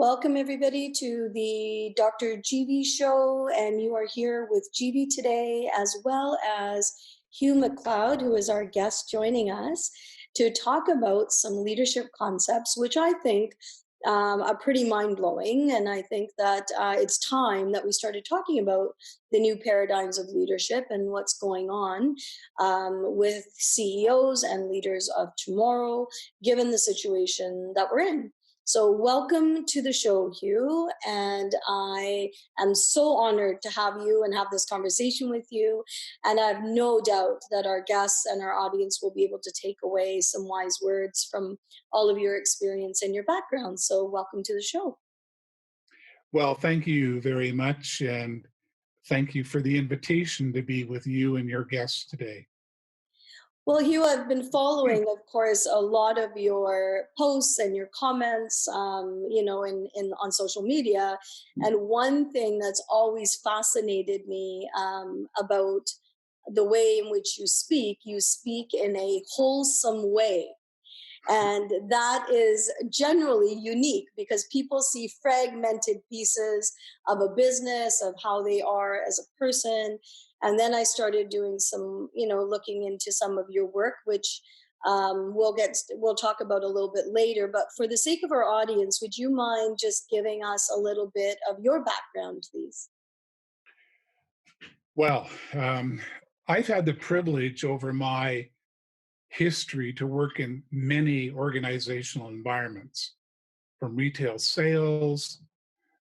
Welcome, everybody, to the Dr. GB show. And you are here with GB today, as well as Hugh MacLeod, who is our guest joining us to talk about some leadership concepts, which I think are pretty mind-blowing. And I think that it's time that we started talking about the new paradigms of leadership and what's going on with CEOs and leaders of tomorrow, given the situation that we're in. So welcome to the show, Hugh, and I am so honored to have you and have this conversation with you. And I have no doubt that our guests and our audience will be able to take away some wise words from all of your experience and your background. So welcome to the show. Well, thank you very much, and thank you for the invitation to be with you and your guests today. Well, Hugh, I've been following, of course, a lot of your posts and your comments, on social media. And one thing that's always fascinated me about the way in which you speak in a wholesome way. And that is generally unique because people see fragmented pieces of a business, of how they are as a person. And then I started doing some, looking into some of your work, which we'll talk about a little bit later. But for the sake of our audience, would you mind just giving us a little bit of your background, please? Well, I've had the privilege over my history to work in many organizational environments, from retail sales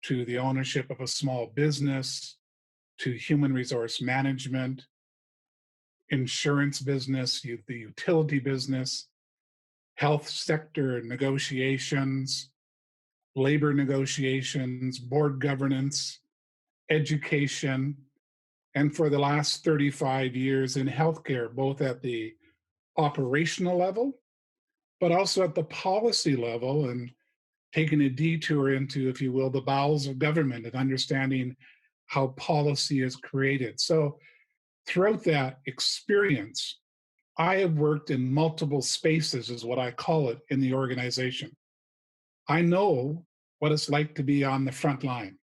to the ownership of a small business to human resource management, insurance business, the utility business, health sector negotiations, labor negotiations, board governance, education, and for the last 35 years in healthcare, both at the operational level, but also at the policy level, and taking a detour into, if you will, the bowels of government and understanding how policy is created. So throughout that experience, I have worked in multiple spaces, is what I call it, in the organization. I know what it's like to be on the front line.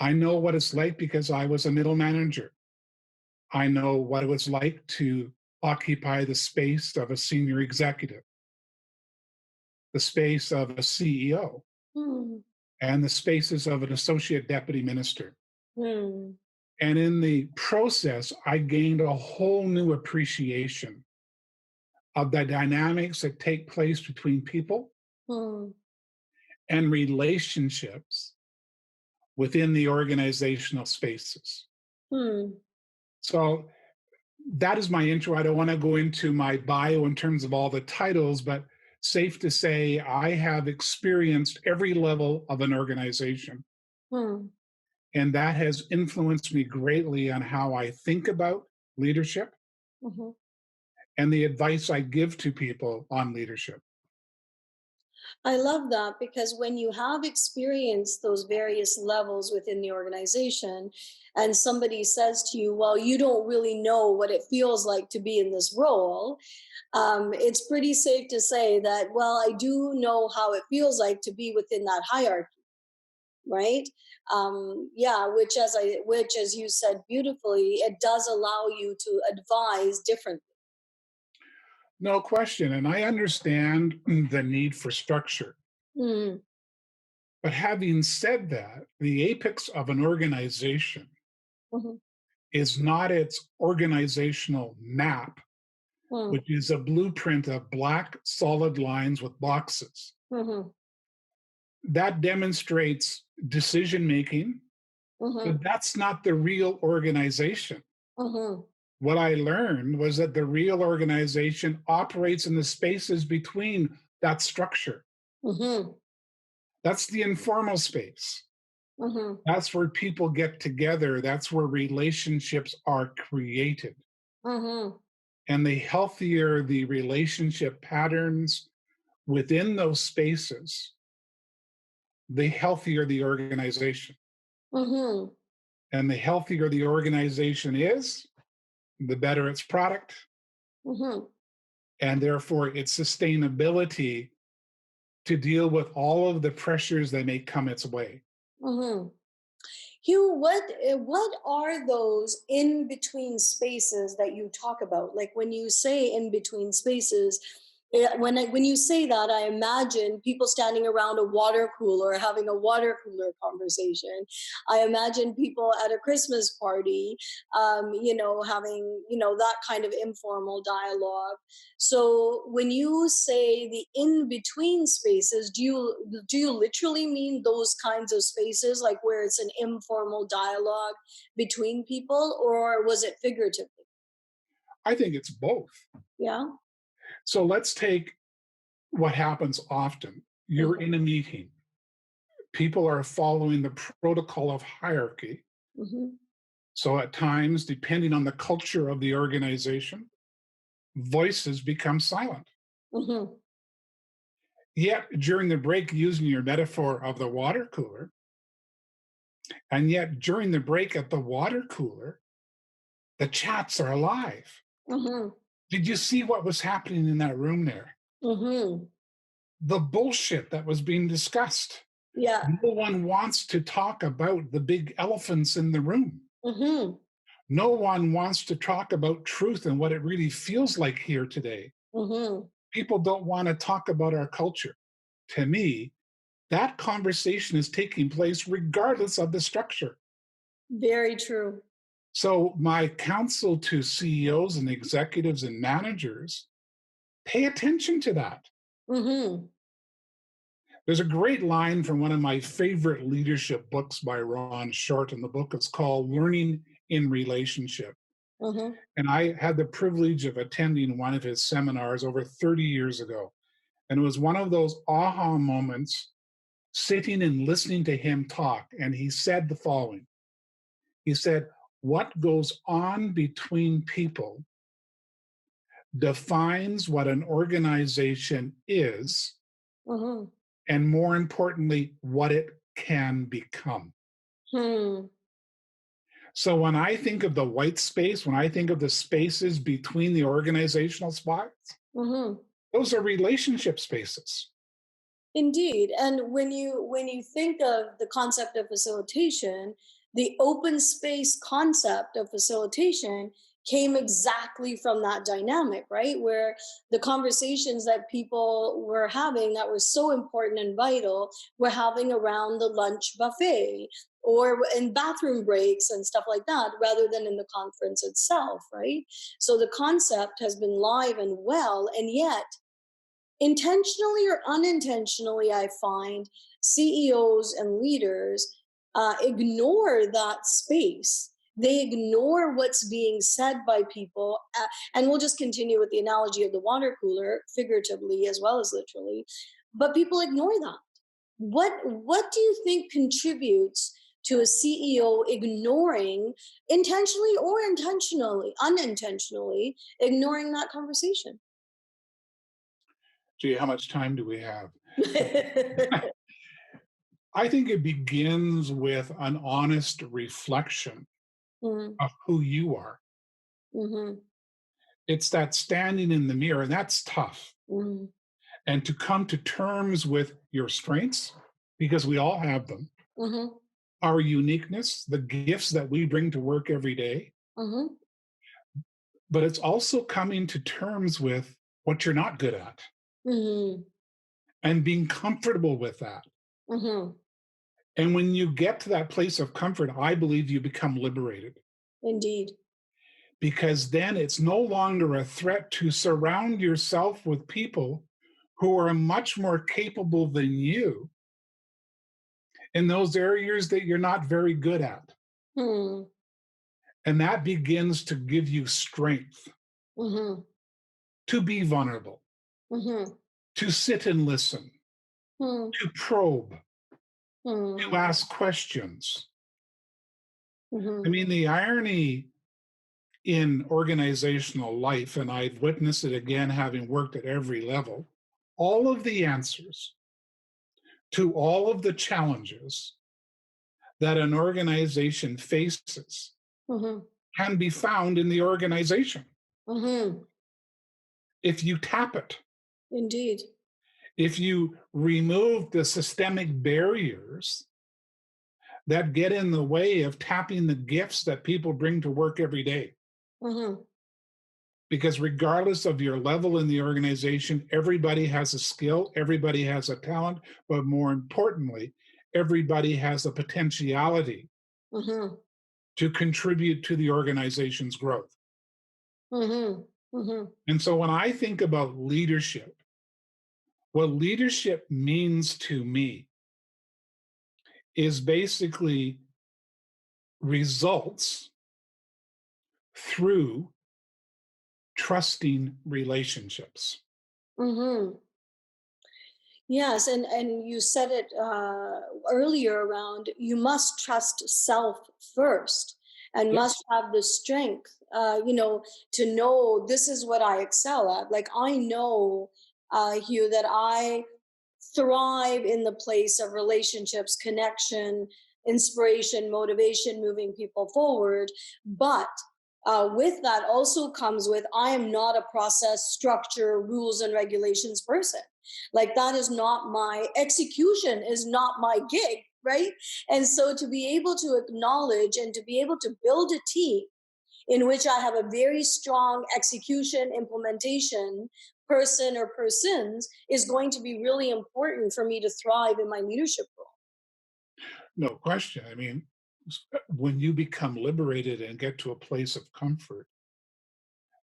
I know what it's like because I was a middle manager. I know what it was like to occupy the space of a senior executive, the space of a CEO, and the spaces of an associate deputy minister. And in the process, I gained a whole new appreciation of the dynamics that take place between people and relationships within the organizational spaces. So that is my intro. I don't want to go into my bio in terms of all the titles, but safe to say I have experienced every level of an organization. And that has influenced me greatly on how I think about leadership and the advice I give to people on leadership. I love that because when you have experienced those various levels within the organization and somebody says to you, well, you don't really know what it feels like to be in this role, it's pretty safe to say that, well, I do know how it feels like to be within that hierarchy, right? Which as you said beautifully, it does allow you to advise differently. No question. And I understand the need for structure. But having said that, the apex of an organization is not its organizational map, which is a blueprint of black solid lines with boxes. That demonstrates decision making, but that's not the real organization. What I learned was that the real organization operates in the spaces between that structure. That's the informal space. That's where people get together. That's where relationships are created. And the healthier the relationship patterns within those spaces, the healthier the organization. And the healthier the organization is, the better its product, and therefore its sustainability to deal with all of the pressures that may come its way. Hmm. Hugh, what are those in between spaces that you talk about? Like when you say in between spaces, when you say that, I imagine people standing around a water cooler having a water cooler conversation. I imagine people at a Christmas party, having that kind of informal dialogue. So when you say the in between spaces, do you literally mean those kinds of spaces, like where it's an informal dialogue between people, or was it figuratively? I think it's both. Yeah. So let's take what happens often. You're Hmm. in a meeting, people are following the protocol of hierarchy. Hmm. So at times, depending on the culture of the organization, voices become silent. Hmm. Yet during the break, using your metaphor of the water cooler, and yet during the break at the water cooler, the chats are alive. Hmm. Did you see what was happening in that room there? Hmm. The bullshit that was being discussed. Yeah. No one wants to talk about the big elephants in the room. Hmm. No one wants to talk about truth and what it really feels like here today. Hmm. People don't want to talk about our culture. To me, that conversation is taking place regardless of the structure. Very true. So, my counsel to CEOs and executives and managers, pay attention to that. Hmm. There's a great line from one of my favorite leadership books by Ron Short, and the book is called Learning in Relationship. Hmm. And I had the privilege of attending one of his seminars over 30 years ago. And it was one of those aha moments sitting and listening to him talk. And he said the following. He said, what goes on between people defines what an organization is, Hmm. and more importantly, what it can become. Hmm. So when I think of the white space, when I think of the spaces between the organizational spots, Hmm. those are relationship spaces. Indeed. And when you think of the concept of facilitation, the open space concept of facilitation came exactly from that dynamic, right? Where the conversations that people were having that were so important and vital were having around the lunch buffet or in bathroom breaks and stuff like that, rather than in the conference itself, right? So the concept has been live and well, and yet intentionally or unintentionally, I find CEOs and leaders ignore that space. They ignore what's being said by people. And we'll just continue with the analogy of the water cooler, figuratively as well as literally. But people ignore that. What do you think contributes to a CEO ignoring, intentionally or unintentionally, ignoring that conversation? Gee, how much time do we have? I think it begins with an honest reflection Mhm. of who you are. Mhm. It's that standing in the mirror, and that's tough. Mhm. And to come to terms with your strengths, because we all have them, Mhm. our uniqueness, the gifts that we bring to work every day, Mhm. but it's also coming to terms with what you're not good at Mhm. and being comfortable with that. Mhm. And when you get to that place of comfort, I believe you become liberated, Indeed. because then it's no longer a threat to surround yourself with people who are much more capable than you in those areas that you're not very good at. Hmm. And that begins to give you strength Mhm. to be vulnerable, Mhm. to sit and listen, Hmm. to probe, to Hmm. ask questions. I Mhm. mean, the irony in organizational life, and I've witnessed it again having worked at every level, all of the answers to all of the challenges that an organization faces Mhm. can be found in the organization Mhm. if you tap it. Indeed. if you remove the systemic barriers that get in the way of tapping the gifts that people bring to work every day. Mm-hmm. Because regardless of your level in the organization, everybody has a skill, everybody has a talent, but more importantly, everybody has a potentiality Mm-hmm. to contribute to the organization's growth. Mm-hmm. Mm-hmm. And so when I think about leadership, what leadership means to me is basically results through trusting relationships. Mm-hmm. Yes, and you said it earlier around you must trust self first and Yep. must have the strength, to know this is what I excel at. Like I know, Hugh, that I thrive in the place of relationships, connection, inspiration, motivation, moving people forward. But with that also comes with I am not a process, structure, rules, and regulations person. Like that is not my execution, is not my gig, right? And so to be able to acknowledge and to be able to build a team in which I have a very strong execution, implementation person or persons is going to be really important for me to thrive in my leadership role. No question. I mean, when you become liberated and get to a place of comfort,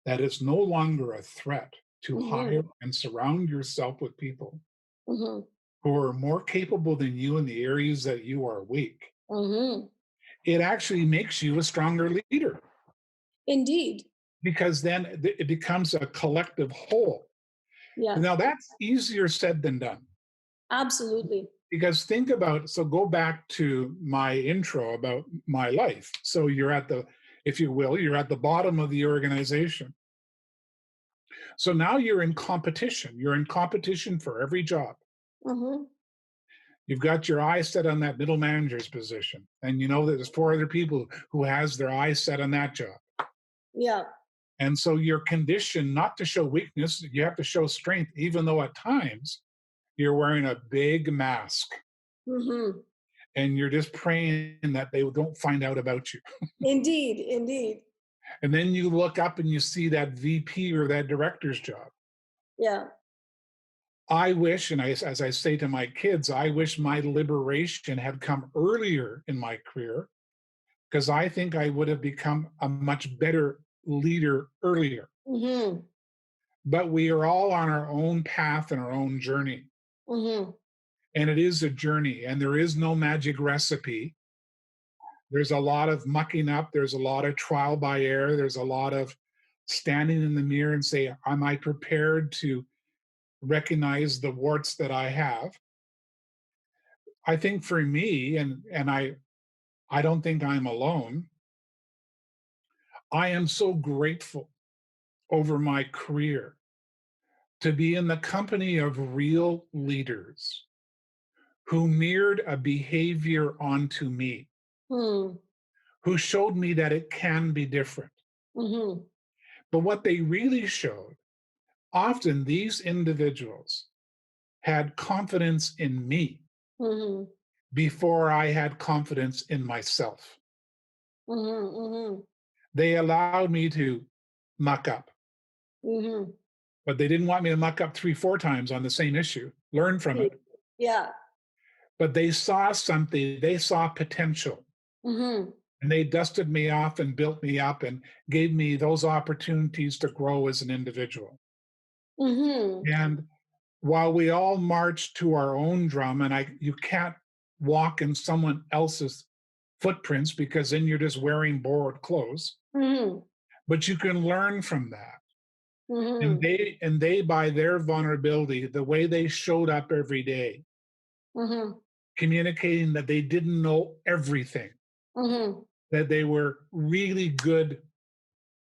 that is no longer a threat to Mm-hmm, hire and surround yourself with people mm-hmm, who are more capable than you in the areas that you are weak. mm-hmm. It actually makes you a stronger leader Indeed. because then it becomes a collective whole. Yeah, Now, that's easier said than done. absolutely. Because think about, so go back to my intro about my life. So you're at the, if you will, you're at the bottom of the organization. So now you're in competition. You're in competition for every job. Mm-hmm. You've got your eyes set on that middle manager's position. And you know that there's four other people who has their eyes set on that job. Yeah. And so you're conditioned not to show weakness. You have to show strength, even though at times you're wearing a big mask Mm-hmm. and you're just praying that they don't find out about you. Indeed, indeed. And then you look up and you see that VP or that director's job. Yeah. I wish, and as I say to my kids, I wish my liberation had come earlier in my career because I think I would have become a much better leader earlier. Mm-hmm. But we are all on our own path and our own journey. Mm-hmm. And it is a journey, and there is no magic recipe. There's a lot of mucking up, there's a lot of trial by error, there's a lot of standing in the mirror and say, am I prepared to recognize the warts that I have? I think for me, and I don't think I'm alone, I am so grateful over my career to be in the company of real leaders who mirrored a behavior onto me, Mm-hmm. who showed me that it can be different. Mm-hmm. But what they really showed, often these individuals had confidence in me Mm-hmm. before I had confidence in myself. Mm-hmm. They allowed me to muck up, Mm-hmm. but they didn't want me to muck up 3, 4 times on the same issue, learn from it. Yeah. But they saw something, they saw potential, Mm-hmm. and they dusted me off and built me up and gave me those opportunities to grow as an individual. Mm-hmm. And while we all march to our own drum, and you can't walk in someone else's footprints because then you're just wearing borrowed clothes, Mm-hmm. but you can learn from that. And Mm-hmm. they by their vulnerability, the way they showed up every day, Mm-hmm. communicating that they didn't know everything, Mm-hmm. that they were really good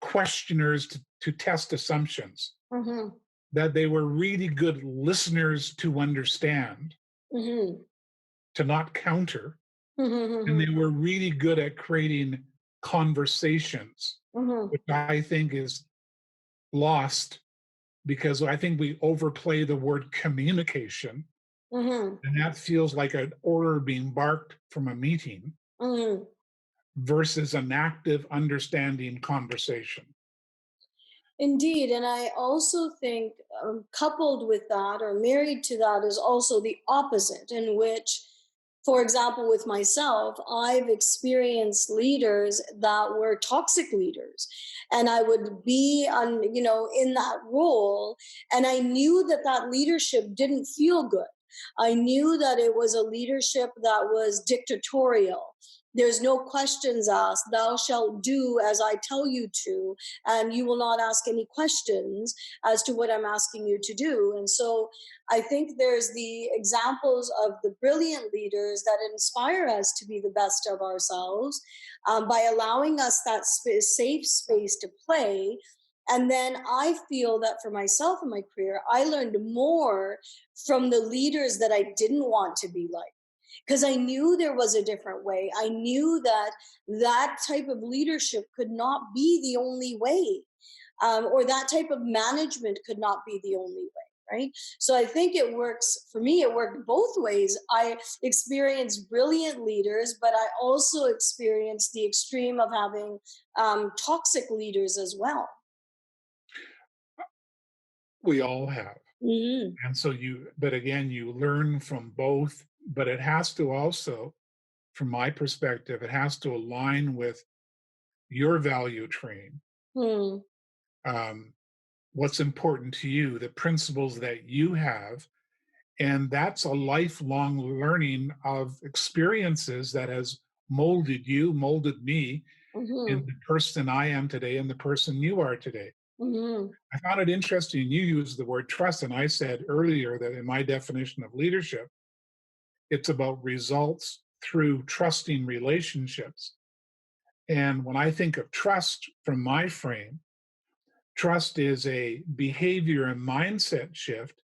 questioners to test assumptions, Mm-hmm. that they were really good listeners to understand, Mm-hmm. to not counter, and Mm-hmm. they were really good at creating conversations, Mm-hmm. which I think is lost because I think we overplay the word communication, Mm-hmm. and that feels like an order being barked from a meeting Mm-hmm. versus an active understanding conversation. Indeed. And I also think, coupled with that or married to that, is also the opposite, in which, for example, with myself, I've experienced leaders that were toxic leaders. And I would be on, in that role. And I knew that that leadership didn't feel good. I knew that it was a leadership that was dictatorial. There's no questions asked. Thou shalt do as I tell you to, and you will not ask any questions as to what I'm asking you to do. And so I think there's the examples of the brilliant leaders that inspire us to be the best of ourselves, by allowing us that safe space to play. And then I feel that for myself in my career, I learned more from the leaders that I didn't want to be like, because I knew there was a different way. I knew that that type of leadership could not be the only way, or that type of management could not be the only way. Right. So I think it works for me. It worked both ways. I experienced brilliant leaders, but I also experienced the extreme of having toxic leaders as well. We all have. Hmm. And so but again, you learn from both, but it has to also, from my perspective, it has to align with your value train, Hmm. um, what's important to you, the principles that you have. And that's a lifelong learning of experiences that has molded you, molded me in Hmm. the person I am today and the person you are today. Hmm. I found it interesting. You used the word trust, and I said earlier that in my definition of leadership, it's about results through trusting relationships. And when I think of trust from my frame, trust is a behavior and mindset shift,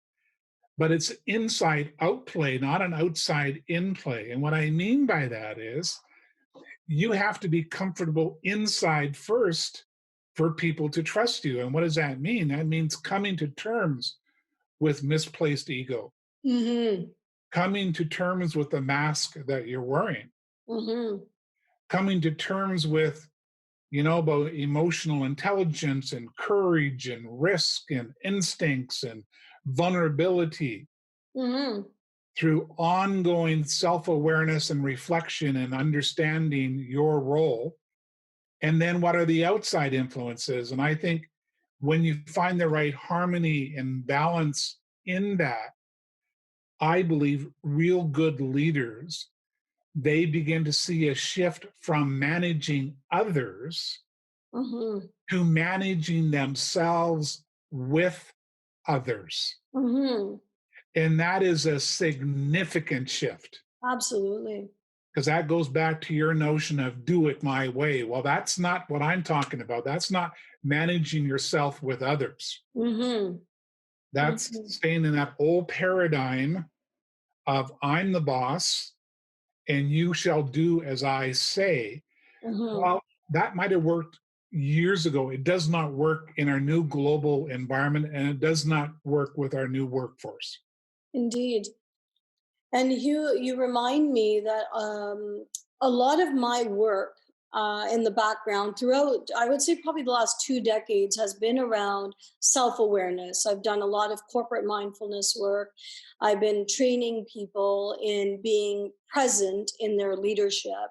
but it's inside out play, not an outside in play. And what I mean by that is you have to be comfortable inside first for people to trust you. And what does that mean? That means coming to terms with misplaced ego, Hmm. coming to terms with the mask that you're wearing, Hmm. coming to terms with, about emotional intelligence and courage and risk and instincts and vulnerability Hmm. through ongoing self awareness and reflection and understanding your role. And then what are the outside influences? And I think when you find the right harmony and balance in that, I believe real good leaders, they begin to see a shift from managing others Hmm. to managing themselves with others. Hmm. And that is a significant shift Absolutely. because that goes back to your notion of do it my way. Well, that's not what I'm talking about. That's not managing yourself with others. Hmm. That's Hmm. staying in that old paradigm of I'm the boss and you shall do as I say. Hmm. Well, that might have worked years ago. It does not work in our new global environment, and it does not work with our new workforce. Indeed. And you remind me that a lot of my work in the background throughout, I would say probably the last 2 decades, has been around self awareness. I've done a lot of corporate mindfulness work. I've been training people in being present in their leadership.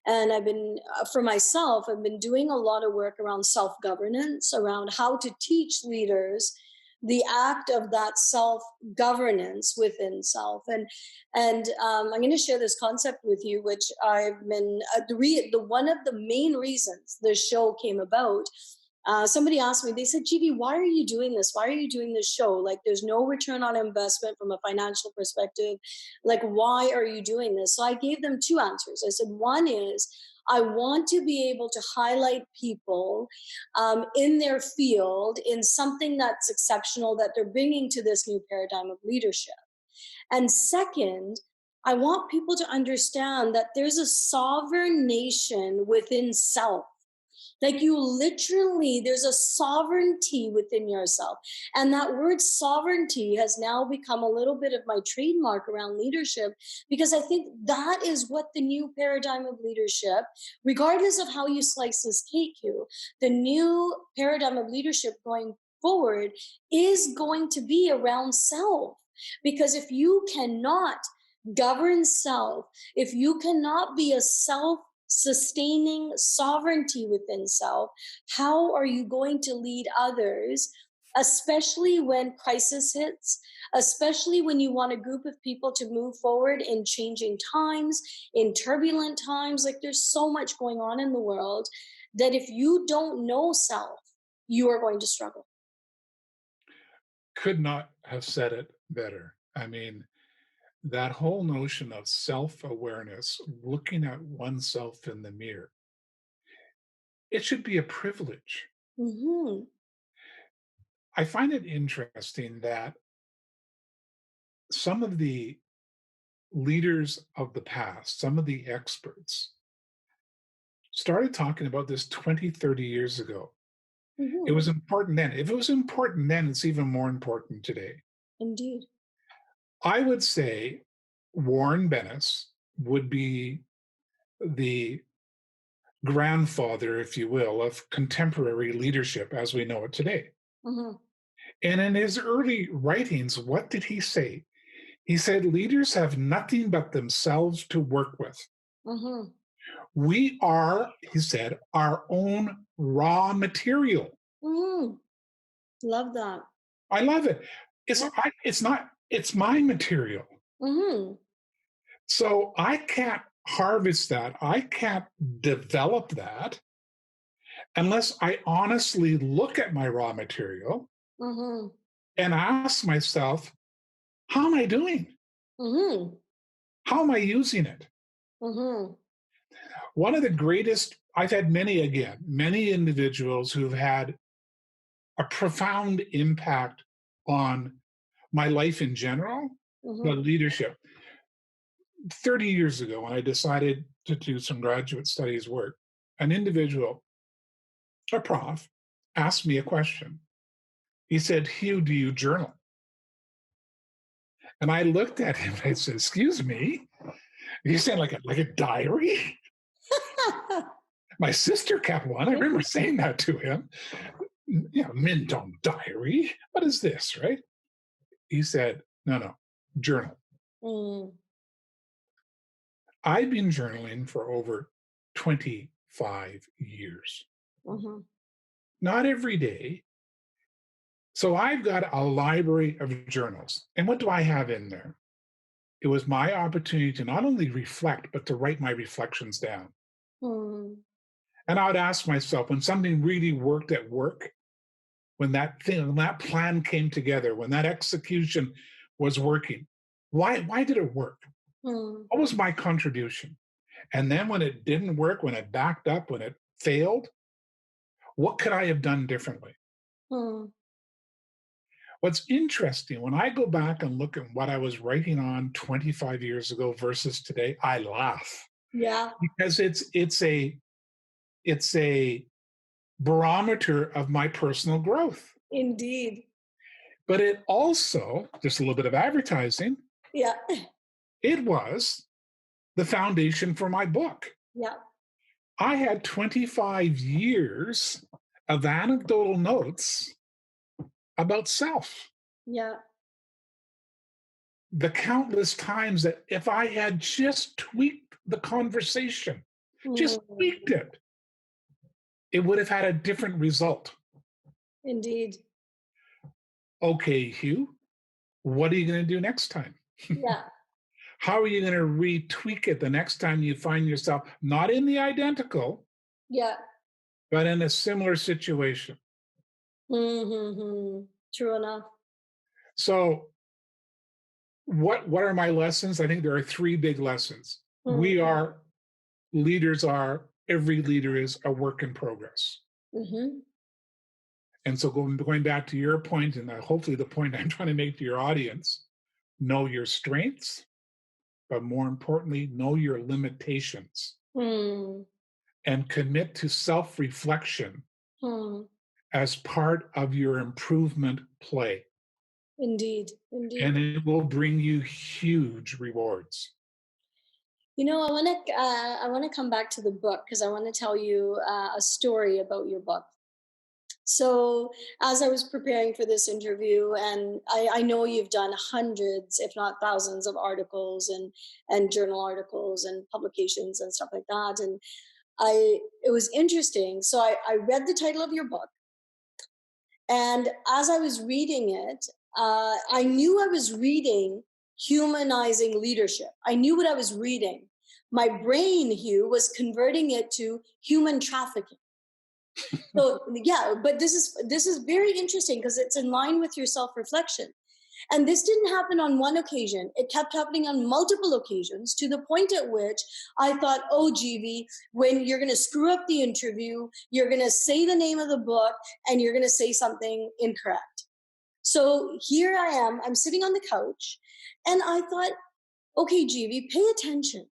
And I've been, for myself, I've been doing a lot of work around self governance, around how to teach leaders the act of that self governance within self. And I'm going to share this concept with you, which I've been the one of the main reasons this show came about. Somebody asked me, they said, "GB, why are you doing this? Why are you doing this show? Like, there's no return on investment from a financial perspective. Like, why are you doing this?" So I gave them two answers. I said, one is, I want to be able to highlight people in their field in something that's exceptional that they're bringing to this new paradigm of leadership. And second, I want people to understand that there's a sovereign nation within self. Like you literally, there's a sovereignty within yourself. And that word sovereignty has now become a little bit of my trademark around leadership, because I think that is what the new paradigm of leadership, regardless of how you slice this cake, Hugh, the new paradigm of leadership going forward is going to be around self. Because if you cannot govern self, if you cannot be a self sustaining sovereignty within self, how are you going to lead others, especially when crisis hits, especially when you want a group of people to move forward in changing times, in turbulent times? Like there's so much going on in the world that if you don't know self, you are going to struggle. Could not have said it better. I mean, that whole notion of self-awareness, looking at oneself in the mirror, it should be a privilege. Mm-hmm. I find it interesting that some of the leaders of the past, some of the experts, started talking about this 20, 30 years ago. It Mm-hmm. was important then. If it was important then, it's even more important today. Indeed. I would say Warren Bennis would be the grandfather, if you will, of contemporary leadership as we know it today. Mm-hmm. And in his early writings, what did he say? He said, leaders have nothing but themselves to work with. Mm-hmm. We are, he said, our own raw material. Mm-hmm. Love that. I love it. Yeah. It's not, it's my material. Mm-hmm. So I can't harvest that. I can't develop that unless I honestly look at my raw material Mm-hmm. and ask myself, how am I doing? Mm-hmm. How am I using it? Mm-hmm. One of the greatest, I've had many individuals who've had a profound impact on my life in general, but Mm-hmm. leadership. 30 years ago, when I decided to do some graduate studies work, an individual, a prof, asked me a question. He said, Hugh, do you journal? And I looked at him and I said, excuse me? He said, like a diary? My sister kept one. I remember saying that to him. Men don't diary. What is this, right? He said, no, journal. Mm. I've been journaling for over 25 years. Mm-hmm. Not every day. So I've got a library of journals. And what do I have in there? It was my opportunity to not only reflect, but to write my reflections down. Mm. And I would ask myself, when something really worked at work, when that plan came together, when that execution was working, why did it work? Mm. What was my contribution? And then when it didn't work, when it backed up, when it failed, what could I have done differently? Mm. What's interesting, when I go back and look at what I was writing on 25 years ago versus today, I laugh Yeah, because it's a barometer of my personal growth. indeed. But it also, just a little bit of advertising, Yeah. it was the foundation for my book. Yeah. I had 25 years of anecdotal notes about self. Yeah. The countless times that if I had just tweaked the conversation, just tweaked Mm. it would have had a different result. Indeed. Okay, Hugh, what are you going to do next time? Yeah. How are you going to retweak it the next time you find yourself not in the identical, Yeah. but in a similar situation? Mm-hmm. True enough. So, what are my lessons? I think there are three big lessons. Mm. Every leader is a work in progress. Mm-hmm. And so, going back to your point, and hopefully the point I'm trying to make to your audience, know your strengths, but more importantly, know your limitations. Mm. and commit to self-reflection Hmm. as part of your improvement play. Indeed, And indeed. it will bring you huge rewards. I want to come back to the book because I want to tell you a story about your book. So, as I was preparing for this interview, and I know you've done hundreds, if not thousands, of articles and journal articles and publications and stuff like that, and it was interesting. So I read the title of your book, and as I was reading it, I knew I was reading Humanizing Leadership. I knew what I was reading. My brain, Hugh, was converting it to human trafficking. So yeah, but this is very interesting because it's in line with your self-reflection. And this didn't happen on one occasion. It kept happening on multiple occasions to the point at which I thought, oh, GV, when you're going to screw up the interview, you're going to say the name of the book and you're going to say something incorrect. So here I am, I'm sitting on the couch and I thought, okay, GV, pay attention.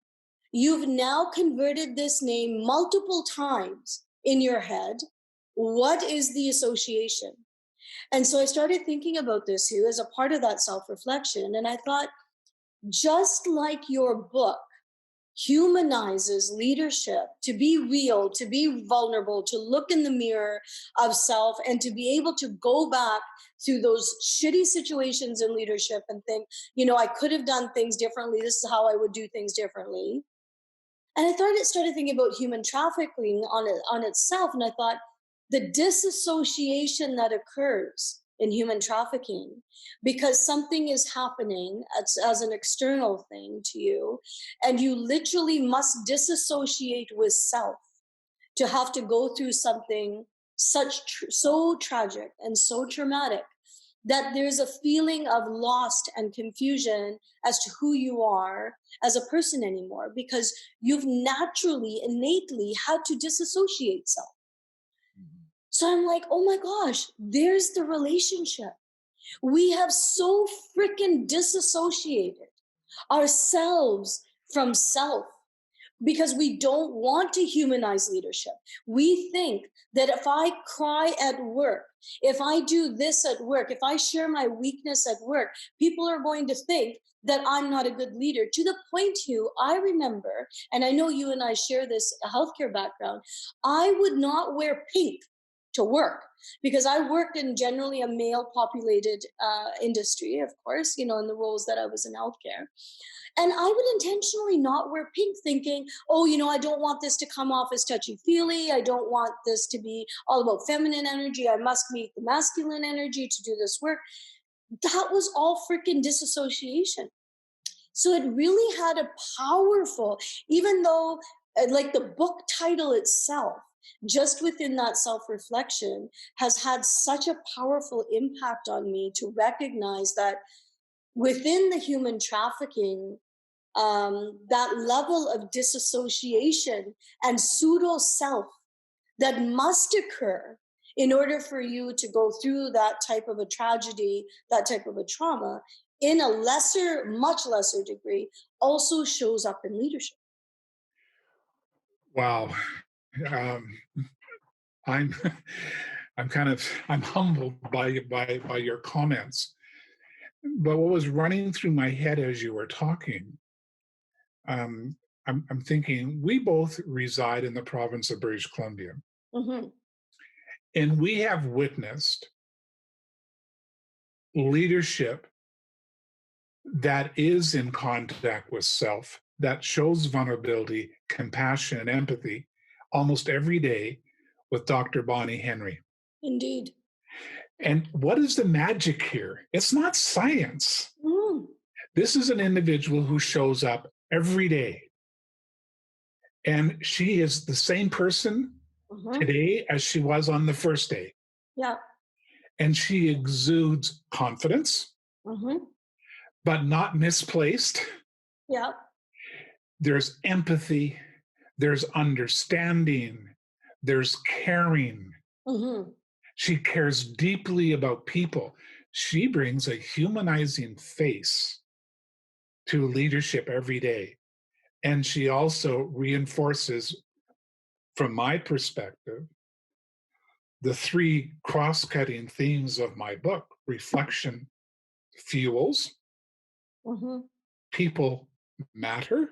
You've now converted this name multiple times in your head. What is the association? And so I started thinking about this, Hugh, as a part of that self reflection. And I thought, just like your book humanizes leadership to be real, to be vulnerable, to look in the mirror of self, and to be able to go back through those shitty situations in leadership and think, I could have done things differently. This is how I would do things differently. And I started thinking about human trafficking on itself, and I thought the disassociation that occurs in human trafficking because something is happening as an external thing to you, and you literally must disassociate with self to have to go through something so tragic and so traumatic that there's a feeling of lost and confusion as to who you are as a person anymore because you've naturally, innately had to disassociate self. So I'm like, oh my gosh, there's the relationship. We have so freaking disassociated ourselves from self because we don't want to humanize leadership. We think that if I cry at work, if I do this at work, if I share my weakness at work, people are going to think that I'm not a good leader. To the point, Hugh, I remember, and I know you and I share this healthcare background, I would not wear pink to work because I worked in generally a male populated industry, of course, in the roles that I was in healthcare. And I would intentionally not wear pink, thinking, oh, I don't want this to come off as touchy feely. I don't want this to be all about feminine energy. I must meet the masculine energy to do this work. That was all freaking disassociation. So it really had a powerful, even though, like the book title itself, just within that self reflection, has had such a powerful impact on me to recognize that within the human trafficking, that level of disassociation and pseudo self that must occur in order for you to go through that type of a tragedy, that type of a trauma, in a much lesser degree, also shows up in leadership. Wow. Um, I'm I'm humbled by your comments. But what was running through my head as you were talking, um, I'm thinking we both reside in the province of British Columbia, Hmm. and we have witnessed leadership that is in contact with self, that shows vulnerability, compassion, and empathy almost every day with Dr. Bonnie Henry. Indeed. And what is the magic here? It's not science. Mm. This is an individual who shows up every day. And she is the same person Hmm. today as she was on the first day. Yeah. And she exudes confidence, Hmm. but not misplaced. Yeah. There's empathy, there's understanding, there's caring. Hmm. She cares deeply about people. She brings a humanizing face to leadership every day. And she also reinforces From my perspective, the three cross-cutting themes of my book: reflection fuels, Mm-hmm. people matter,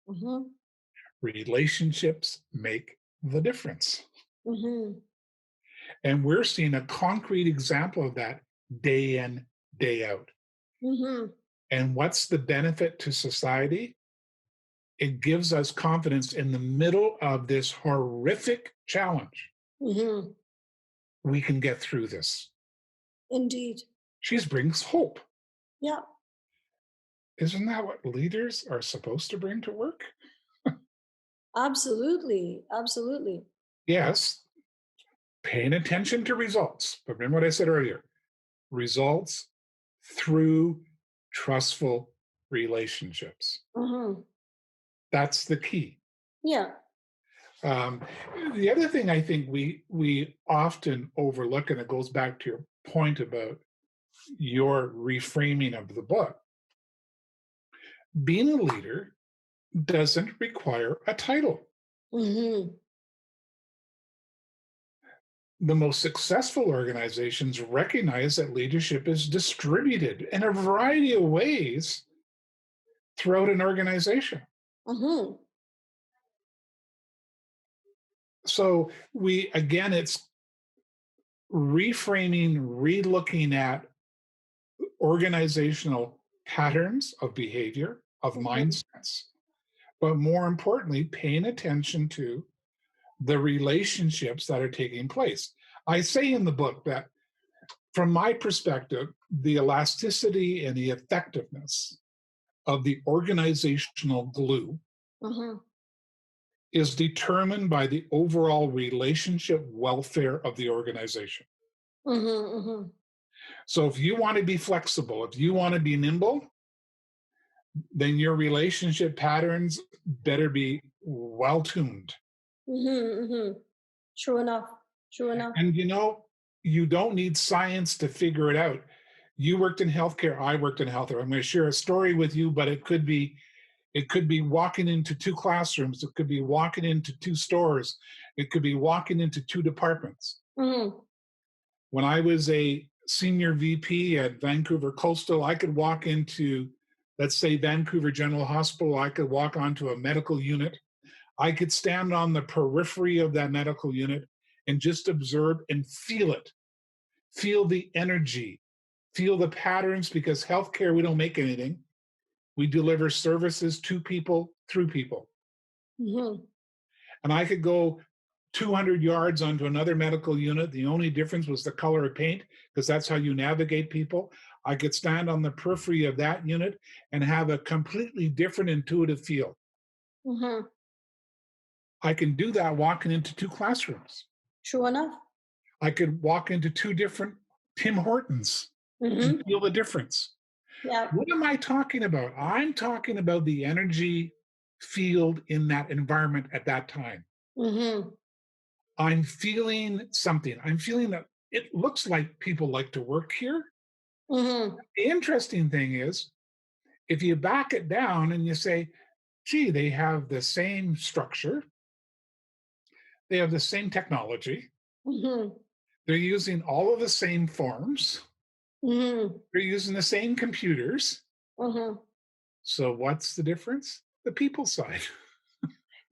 Mm-hmm. relationships make the difference. Mm-hmm. And we're seeing a concrete example of that day in, day out. Mm-hmm. And what's the benefit to society? It gives us confidence in the middle of this horrific challenge. Mm-hmm. We can get through this. Indeed. She brings hope. Yeah. Isn't that what leaders are supposed to bring to work? Absolutely. Absolutely. Yes, paying attention to results. But remember what I said earlier: results through trustful relationships. Mm-hmm. That's the key. Yeah. Um, the other thing I think we often overlook, and it goes back to your point about your reframing of the book, being a leader doesn't require a title. Mm-hmm. The most successful organizations recognize that leadership is distributed in a variety of ways throughout an organization. Mm-hmm. So again, it's reframing, relooking at organizational patterns of behavior, of Mm-hmm. mindsets, but more importantly, paying attention to the relationships that are taking place. I say in the book that, from my perspective, the elasticity and the effectiveness of the organizational glue Mm-hmm. is determined by the overall relationship welfare of the organization. Mm-hmm. Mm-hmm. So if you want to be flexible, if you want to be nimble, then your relationship patterns better be well tuned. Mm-hmm. Mm-hmm. True enough. True enough. And you don't need science to figure it out. You worked in healthcare, I worked in healthcare. I'm going to share a story with you, but it could be walking into two classrooms, it could be walking into two stores, it could be walking into two departments. Mm-hmm. When I was a senior VP at Vancouver Coastal, I could walk into, let's say, Vancouver General Hospital. I could walk onto a medical unit. I could stand on the periphery of that medical unit and just observe and feel it, feel the energy, feel the patterns, because healthcare, we don't make anything. We deliver services to people, through people. Mm-hmm. And I could go 200 yards onto another medical unit. The only difference was the color of paint, because that's how you navigate people. I could stand on the periphery of that unit and have a completely different intuitive feel. Mm-hmm. I can do that walking into two classrooms. True enough. I could walk into two different Tim Hortons and Mm-hmm. feel the difference. Yeah. What am I talking about? I'm talking about the energy field in that environment at that time. Mm-hmm. I'm feeling something. I'm feeling that it looks like people like to work here. Mm-hmm. The interesting thing is, if you back it down and you say, gee, they have the same structure, they have the same technology, Mm-hmm. they're using all of the same forms, Mm-hmm. they're using the same computers. Mm-hmm. So what's the difference? The people side.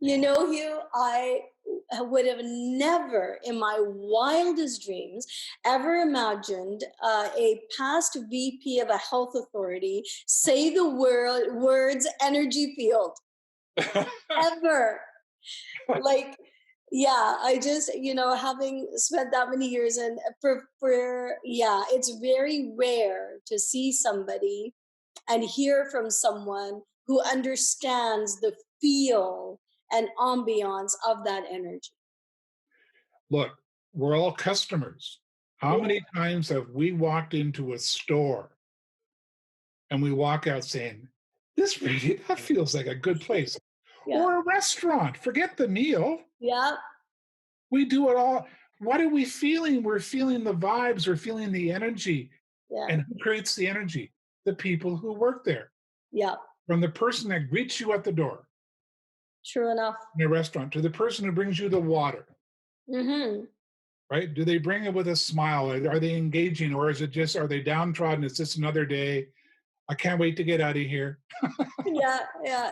Hugh, I would have never in my wildest dreams ever imagined a past VP of a health authority say the words energy field ever. Like, yeah, I just, having spent that many years, and yeah, it's very rare to see somebody and hear from someone who understands the feel and ambiance of that energy. Look, we're all customers. How Yeah. many times have we walked into a store and we walk out saying, that feels like a good place? Yeah. Or a restaurant, forget the meal. Yeah. We do it all. What are we feeling? We're feeling the vibes, we're feeling the energy. Yeah. And who creates the energy? The people who work there. Yeah. From the person that greets you at the door, True enough. in a restaurant, to the person who brings you the water, Mm-hmm. right? Do they bring it with a smile? Are they engaging, or is it just, are they downtrodden? It's just another day. I can't wait to get out of here. Yeah, yeah.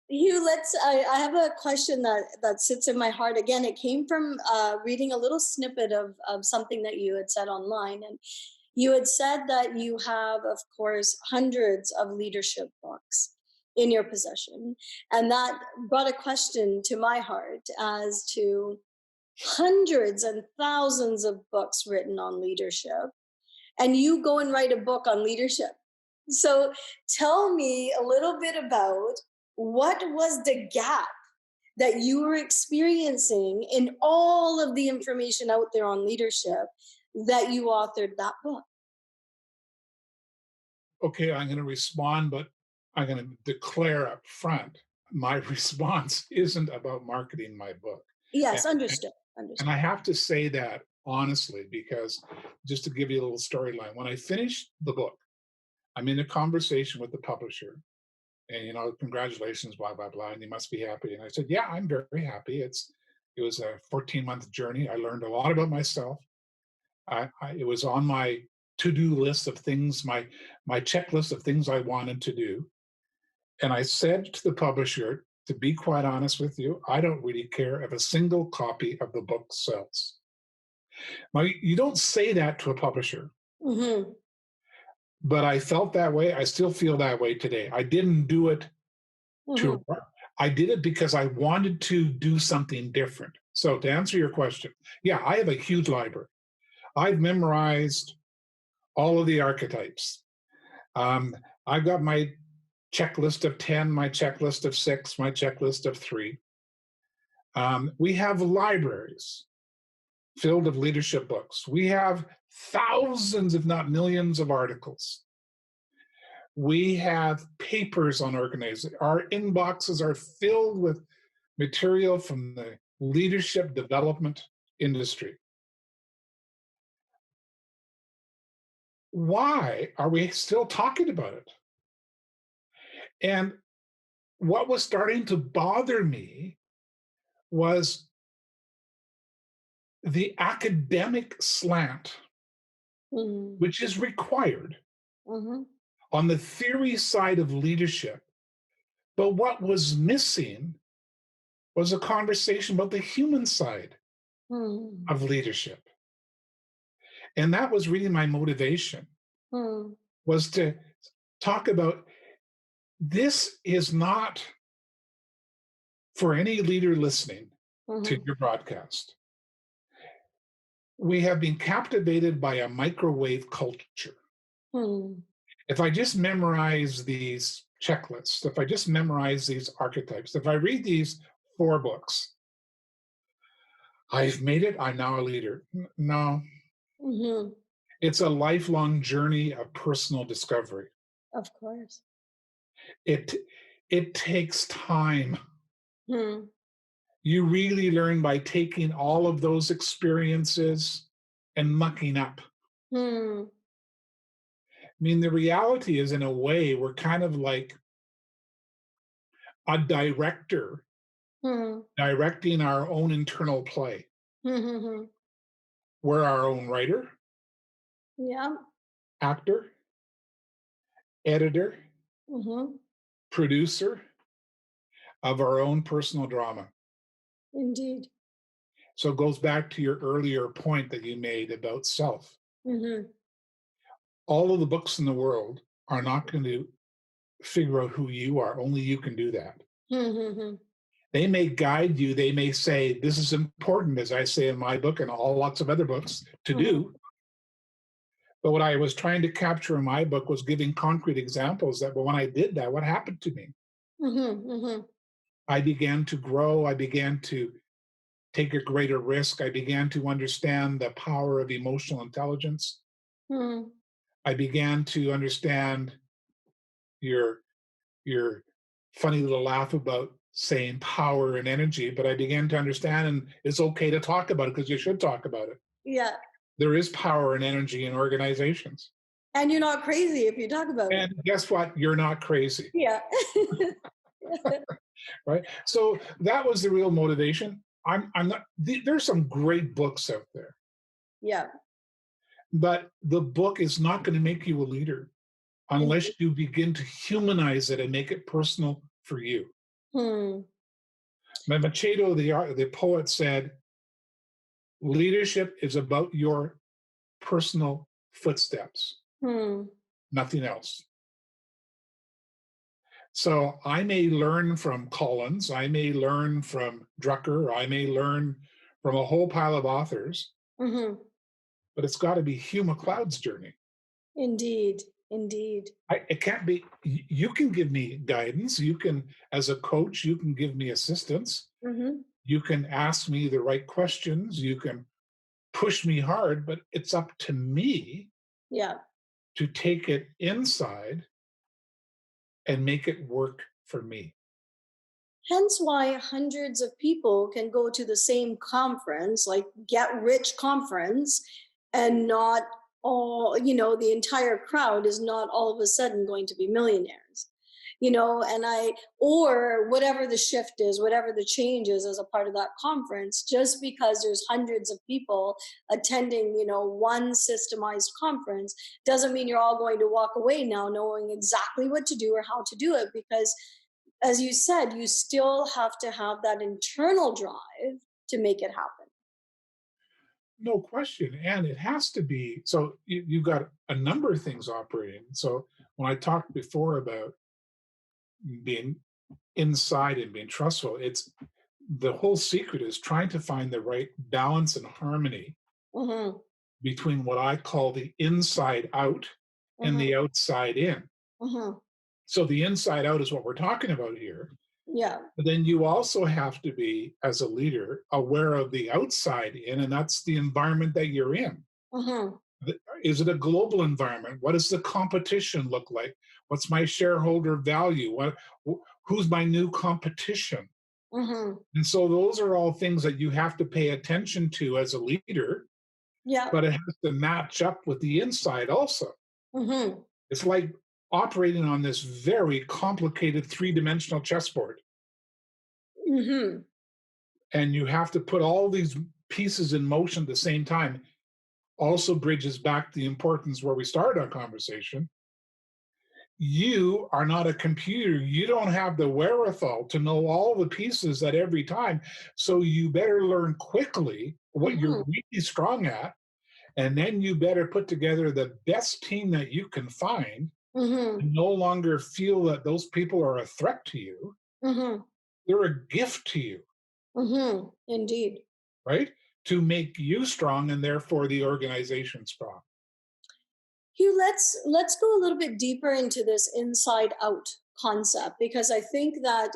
Hugh, I have a question that sits in my heart. Again, it came from reading a little snippet of something that you had said online. And you had said that you have, of course, hundreds of leadership books in your possession. And that brought a question to my heart as to hundreds and thousands of books written on leadership, and you go and write a book on leadership. So tell me a little bit about what was the gap that you were experiencing in all of the information out there on leadership that you authored that book. Okay, I'm going to respond, but I'm going to declare up front my response isn't about marketing my book. And, Yes, understood. and Understood. I have to say that honestly, because just to give you a little storyline, when I finished the book, I'm in a conversation with the publisher, and congratulations, blah blah blah, and you must be happy. And I said, yeah, I'm very happy. It was a 14-month journey. I learned a lot about myself. It was on my to-do list of things, my checklist of things I wanted to do. And I said to the publisher, to be quite honest with you, I don't really care if a single copy of the book sells. Now, you don't say that to a publisher, Mm-hmm. but I felt that way. I still feel that way today. I didn't do it Mm-hmm. to, I did it because I wanted to do something different. So to answer your question, yeah, I have a huge library. I've memorized all of the archetypes. Um, I've got my checklist of 10, my checklist of 6, my checklist of 3. We have libraries filled with leadership books. We have thousands, if not millions, of articles. We have papers on organizing. Our inboxes are filled with material from the leadership development industry. Why are we still talking about it? And what was starting to bother me was the academic slant, Mm-hmm. which is required Mm-hmm. on the theory side of leadership. But what was missing was a conversation about the human side Mm-hmm. of leadership. And that was really my motivation, was to talk about, this is not for any leader listening to Mm-hmm. your broadcast. We have been captivated by a microwave culture. Mm-hmm. If I just memorize these checklists, if I just memorize these archetypes, if I read these 4 books, I've made it, I'm now a leader. No, Mm-hmm. it's a lifelong journey of personal discovery. Of course. It it takes time. Mm-hmm. You really learn by taking all of those experiences and mucking up. Mm-hmm. I mean, the reality is, in a way, we're kind of like a director directing our own internal play. Mm-hmm. We're our own writer, Yeah. actor, editor, Mm-hmm. producer of our own personal drama. Indeed. So it goes back to your earlier point that you made about self. Mm-hmm. All of the books in the world are not going to figure out who you are. Only you can do that. Mm-hmm. They may guide you. They may say, this is important, as I say in my book and lots of other books, to Mm-hmm. do. But what I was trying to capture in my book was giving concrete examples that, well, when I did that, what happened to me? Mm-hmm. Mm-hmm. I began to grow. I began to take a greater risk. I began to understand the power of emotional intelligence. Mm-hmm. I began to understand your your funny little laugh about saying power and energy, but I began to understand, and it's okay to talk about it because you should talk about it. Yeah. There is power and energy in organizations. And you're not crazy if you talk about it. And guess what? You're not crazy. Yeah. right? So that was the real motivation. I'm not, there's some great books out there, Yeah. but the book is not going to make you a leader unless you begin to humanize it and make it personal for you. Hmm. Machado, the poet, said, leadership is about your personal footsteps, Hmm. nothing else. So I may learn from Collins, I may learn from Drucker, I may learn from a whole pile of authors, Hmm. but it's got to be Hugh MacLeod's journey. Indeed. Indeed. It can't be, you can give me guidance. You can, as a coach, you can give me assistance. Hmm. You can ask me the right questions. You can push me hard, but it's up to me Yeah. to take it inside and make it work for me. Hence why hundreds of people can go to the same conference, like get rich conference, and not all, the entire crowd is not all of a sudden going to be millionaires. Or whatever the shift is, whatever the change is as a part of that conference, just because there's hundreds of people attending, one systemized conference, doesn't mean you're all going to walk away now knowing exactly what to do or how to do it, because as you said, you still have to have that internal drive to make it happen. No question. And it has to be so you've got a number of things operating. So when I talked before about being inside and being trustful, it's the whole secret is trying to find the right balance and harmony Hmm. between what I call the inside out and Hmm. the outside in. Hmm. So the inside out is what we're talking about here. Yeah. But then you also have to be, as a leader, aware of the outside in, and that's the environment that you're in. Hmm. Is it a global environment? What does the competition look like? What's my shareholder value? Who's my new competition? Hmm. And so those are all things that you have to pay attention to as a leader, Yeah. but it has to match up with the inside also. Hmm. It's like operating on this very complicated three-dimensional chessboard. Hmm. And you have to put all these pieces in motion at the same time. Also bridges back the importance where we started our conversation. You are not a computer. You don't have the wherewithal to know all the pieces at every time. So you better learn quickly what you're Hmm. really strong at. And then you better put together the best team that you can find Hmm. and no longer feel that those people are a threat to you. Hmm. They're a gift to you, Hmm. Indeed. right? To make you strong and therefore the organization strong. Hugh, let's go a little bit deeper into this inside out concept, because I think that,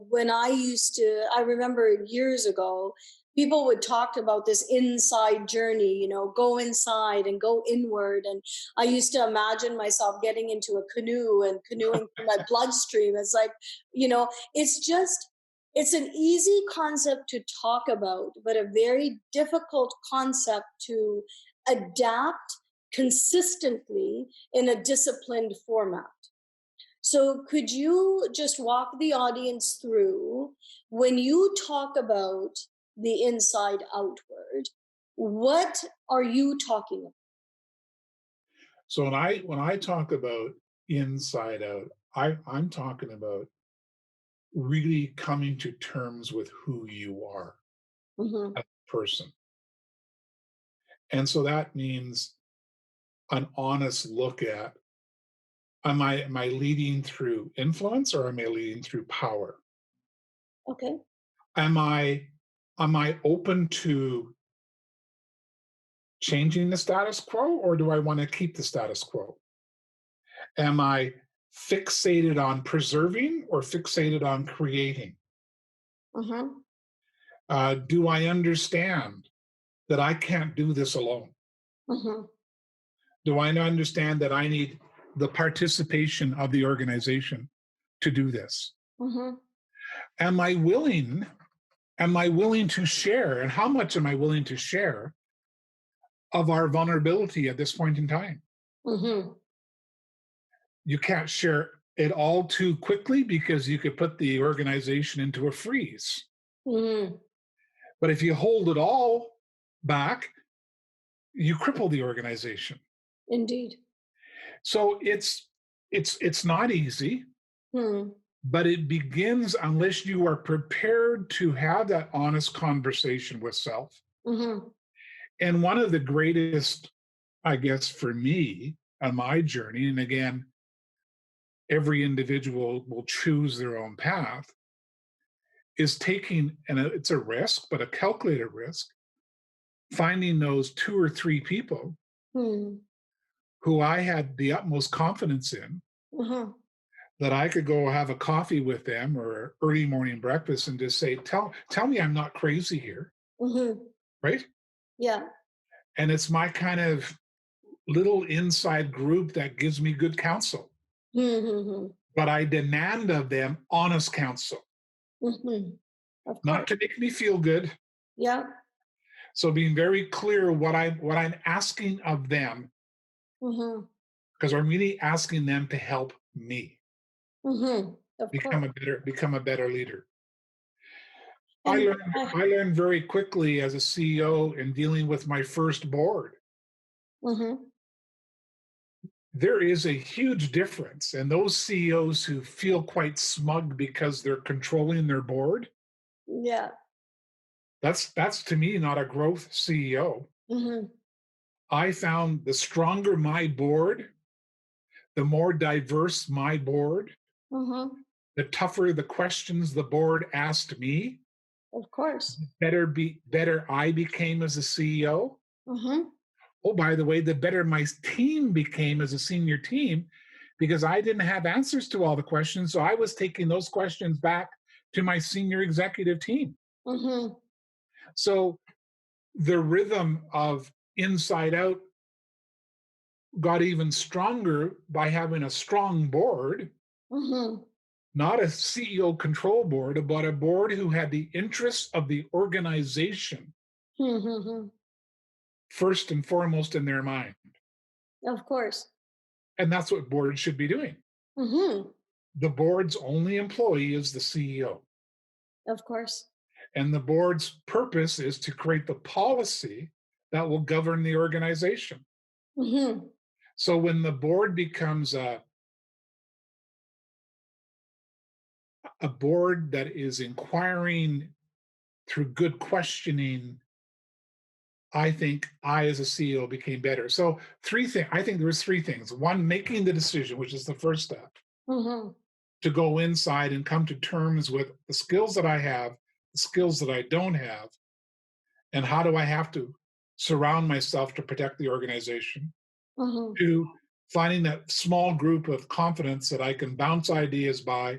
when I remember years ago, people would talk about this inside journey, go inside and go inward. And I used to imagine myself getting into a canoe and canoeing through my bloodstream. It's like, it's an easy concept to talk about, but a very difficult concept to adapt consistently in a disciplined format. So, could you just walk the audience through, when you talk about the inside outward, what are you talking about? So when I talk about inside out, I'm talking about really coming to terms with who you are Hmm. as a person. And so that means an honest look at, am I leading through influence or am I leading through power? Okay. Am I open to changing the status quo or do I want to keep the status quo? Am I fixated on preserving or fixated on creating? Hmm. Do I understand that I can't do this alone? Hmm. Do I understand that I need the participation of the organization to do this? Hmm. Am I willing? Am I willing to share? And how much am I willing to share of our vulnerability at this point in time? Hmm. You can't share it all too quickly because you could put the organization into a freeze. Mm-hmm. But if you hold it all back, you cripple the organization. Indeed. So it's not easy, Hmm. but it begins unless you are prepared to have that honest conversation with self. Mm-hmm. And one of the greatest, I guess, for me on my journey, and again, every individual will choose their own path, is taking, and it's a risk, but a calculated risk, finding those two or three people Hmm. who I had the utmost confidence in Uh-huh. that I could go have a coffee with them or early morning breakfast and just say, tell me I'm not crazy here, Mm-hmm. right? Yeah. And it's my kind of little inside group that gives me good counsel. Mm-hmm. But I demand of them honest counsel, Mm-hmm. Of not course. to make me feel good. Yeah. So being very clear what I'm asking of them, Mm-hmm. because I'm really asking them to help me Mm-hmm. Of course. become a better leader. I And learned I learned very quickly as a CEO in dealing with my first board. mm-hmm. There is a huge difference, and those CEOs who feel quite smug because they're controlling their board, Yeah. that's to me not a growth CEO. Mm-hmm. I found the stronger my board, the more diverse my board, Mm-hmm. the tougher the questions the board asked me, Of course. better I became as a CEO. Mm-hmm. Oh, by the way, the better my team became as a senior team because I didn't have answers to all the questions. So I was taking those questions back to my senior executive team. Mm-hmm. So the rhythm of inside out got even stronger by having a strong board, Mm-hmm. not a CEO control board, but a board who had the interests of the organization Mm-hmm. first and foremost in their mind. Of course. And that's what boards should be doing. Mm-hmm. The board's only employee is the CEO. Of course. And the board's purpose is to create the policy that will govern the organization. Mm-hmm. So when the board becomes a board that is inquiring through good questioning, I think I, as a CEO, became better. So three things. I think there was three things. One, making the decision, which is the first step, Mm-hmm. to go inside and come to terms with the skills that I have, the skills that I don't have, and how do I have to surround myself to protect the organization. Mm-hmm. Two, finding that small group of confidence that I can bounce ideas by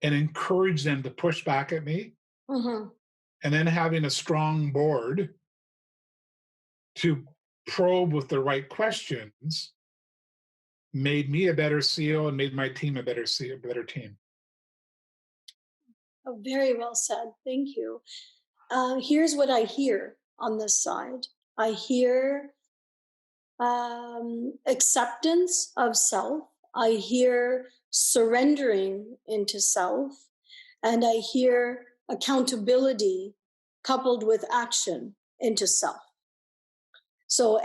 and encourage them to push back at me. Mm-hmm. And then having a strong board to probe with the right questions made me a better CEO and made my team a better CEO, a better team. Oh, very well said. Thank you. Here's what I hear on this side. I hear acceptance of self. I hear surrendering into self. And I hear accountability coupled with action into self. So,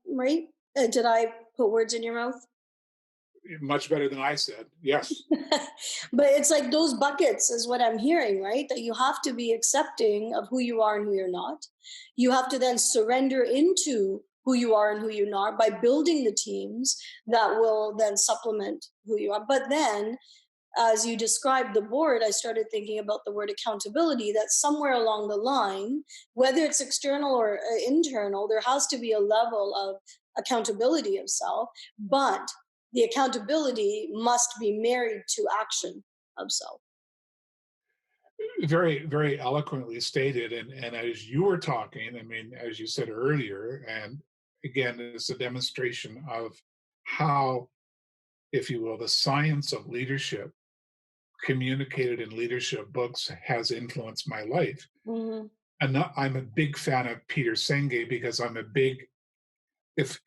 right? Did I put words in your mouth? Much better than I said. Yes. But it's like those buckets is what I'm hearing, right? That you have to be accepting of who you are and who you're not. You have to then surrender into who you are and who you're not by building the teams that will then supplement who you are. But then, as you described the board, I started thinking about the word accountability, that somewhere along the line, whether it's external or internal, there has to be a level of accountability of self, but the accountability must be married to action of self. Very, very eloquently stated. And as you were talking, I mean, as you said earlier, and again, it's a demonstration of how, if you will, the science of leadership communicated in leadership books has influenced my life. Mm-hmm. And I'm a big fan of Peter Senge because I'm a big, if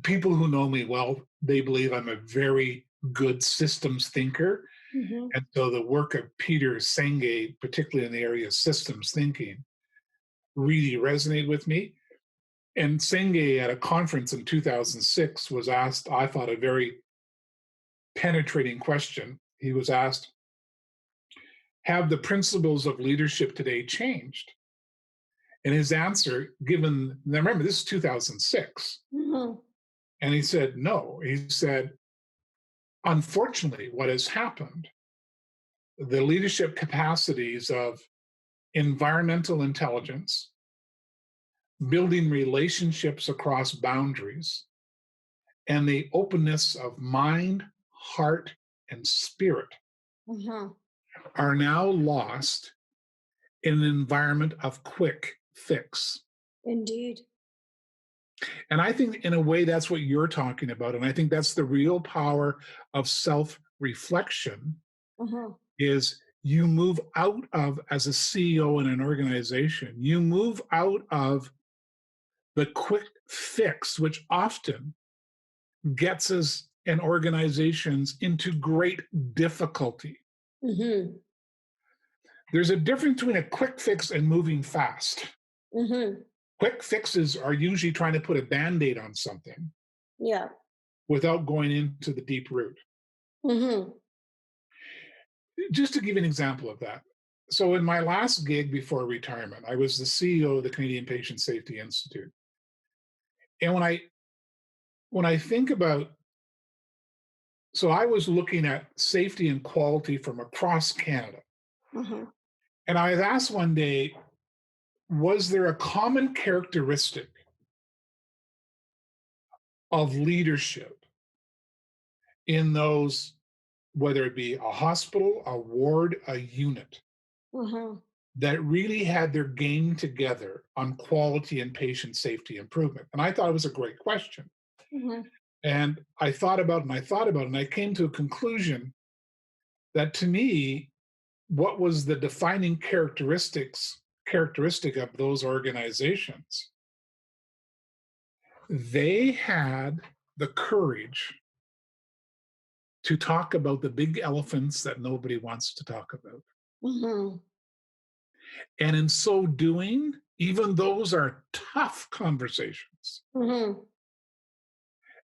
people who know me well, they believe I'm a very good systems thinker. Mm-hmm. And so the work of Peter Senge, particularly in the area of systems thinking, really resonated with me. And Senge at a conference in 2006 was asked, I thought, a very penetrating question. He was asked, have the principles of leadership today changed? And his answer, given, now remember, this is 2006. Mm-hmm. And he said, no. He said, unfortunately, what has happened, the leadership capacities of environmental intelligence, building relationships across boundaries, and the openness of mind, heart, and spirit Mm-hmm. are now lost in an environment of quick fix. Indeed. And I think, in a way, that's what you're talking about. And I think that's the real power of self reflection Mm-hmm. is you move out of, as a CEO in an organization, you move out of the quick fix, which often gets us and organizations into great difficulty. Mm-hmm. There's a difference between a quick fix and moving fast. Mm-hmm. Quick fixes are usually trying to put a band-aid on something Yeah. without going into the deep root. Mm-hmm. Just to give you an example of that. So in my last gig before retirement, I was the CEO of the Canadian Patient Safety Institute. And when I think about, so I was looking at safety and quality from across Canada. Mm-hmm. And I was asked one day, was there a common characteristic of leadership in those, whether it be a hospital, a ward, a unit, Mm-hmm. that really had their game together on quality and patient safety improvement? And I thought it was a great question. Mm-hmm. And I thought about it and I thought about it, and I came to a conclusion that, to me, what was the defining characteristic of those organizations? They had the courage to talk about the big elephants that nobody wants to talk about. Mm-hmm. And in so doing, even those are tough conversations, Mm-hmm.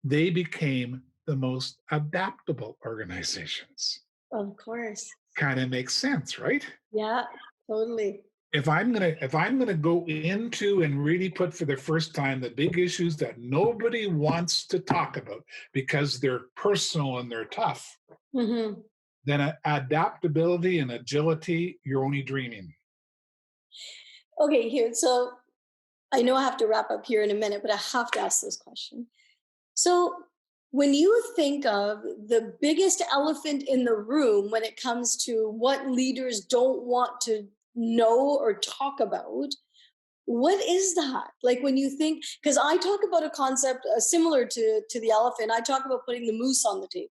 they became the most adaptable organizations. Of course. Kind of makes sense, right? Yeah, totally. If I'm gonna go into and really put for the first time the big issues that nobody wants to talk about because they're personal and they're tough, Mm-hmm. then adaptability and agility, you're only dreaming. Okay, here. So I know I have to wrap up here in a minute, but I have to ask this question. So, when you think of the biggest elephant in the room when it comes to what leaders don't want to know or talk about, what is that? Like when you think, because I talk about a concept similar to the elephant, I talk about putting the moose on the table.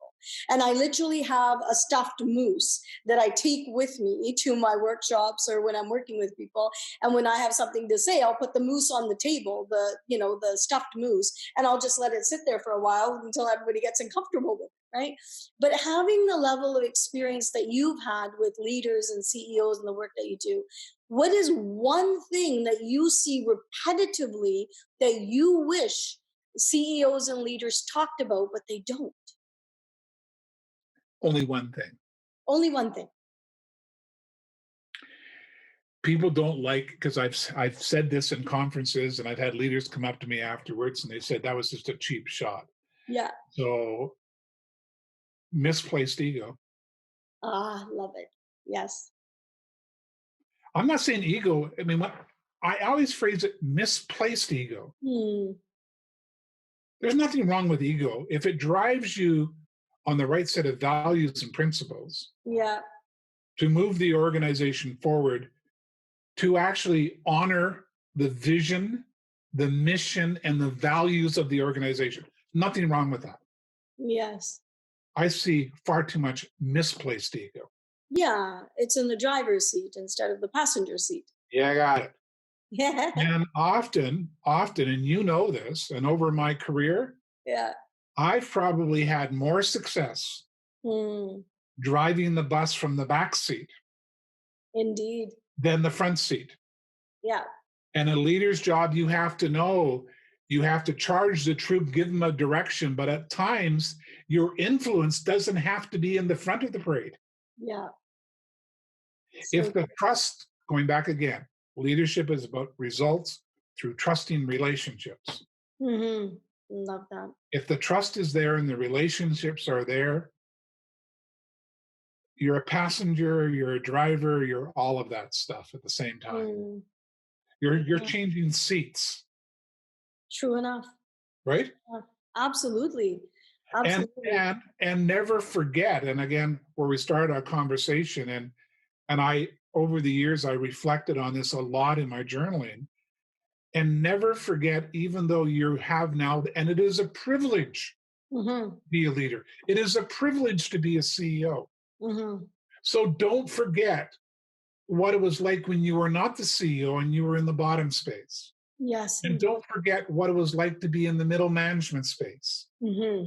And I literally have a stuffed moose that I take with me to my workshops or when I'm working with people. And when I have something to say, I'll put the moose on the table, the stuffed moose, and I'll just let it sit there for a while until everybody gets uncomfortable with it, right? But having the level of experience that you've had with leaders and CEOs and the work that you do, what is one thing that you see repetitively that you wish CEOs and leaders talked about, but they don't? Only one thing. Only one thing. People don't like, because I've said this in conferences and I've had leaders come up to me afterwards and they said that was just a cheap shot. Yeah. So, misplaced ego. Ah, love it. Yes. I'm not saying ego. I mean, I always phrase it misplaced ego. Hmm. There's nothing wrong with ego if it drives you on the right set of values and principles Yeah. to move the organization forward, to actually honor the vision, the mission, and the values of the organization. Nothing wrong with that. Yes. I see far too much misplaced ego. Yeah. It's in the driver's seat instead of the passenger seat. Yeah, I got it. Yeah. And often, and you know this, and over my career, Yeah. I've probably had more success Mm, driving the bus from the back seat indeed. than the front seat. Yeah. And a leader's job, you have to know, you have to charge the troop, give them a direction, but at times your influence doesn't have to be in the front of the parade. Yeah. So, If the trust, going back again, leadership is about results through trusting relationships. love that. If the trust is there and the relationships are there, you're a passenger, you're a driver, you're all of that stuff at the same time. Mm, You're mhm. changing seats, True enough. right? Yeah. Absolutely. And Absolutely. and never forget. And again, where we started our conversation, and I over the years I reflected on this a lot in my journaling. And never forget, even though you have now, and it is a privilege Hmm. to be a leader. It is a privilege to be a CEO. Hmm. So don't forget what it was like when you were not the CEO and you were in the bottom space. Yes. And don't forget what it was like to be in the middle management space Hmm.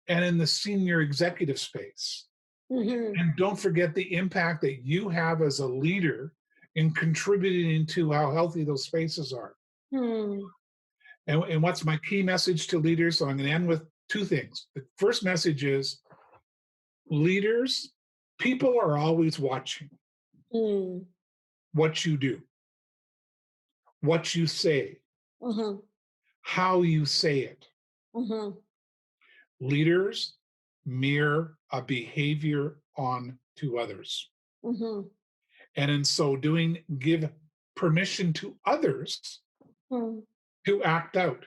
and in the senior executive space. Hmm. And don't forget the impact that you have as a leader in contributing to how healthy those spaces are. Hmm. And what's my key message to leaders? So I'm going to end with two things. The first message is leaders, people are always watching Hmm. what you do, what you say, Hmm. how you say it. Hmm. Leaders mirror a behavior on to others. Hmm. And in so doing, give permission to others Hmm. to act out.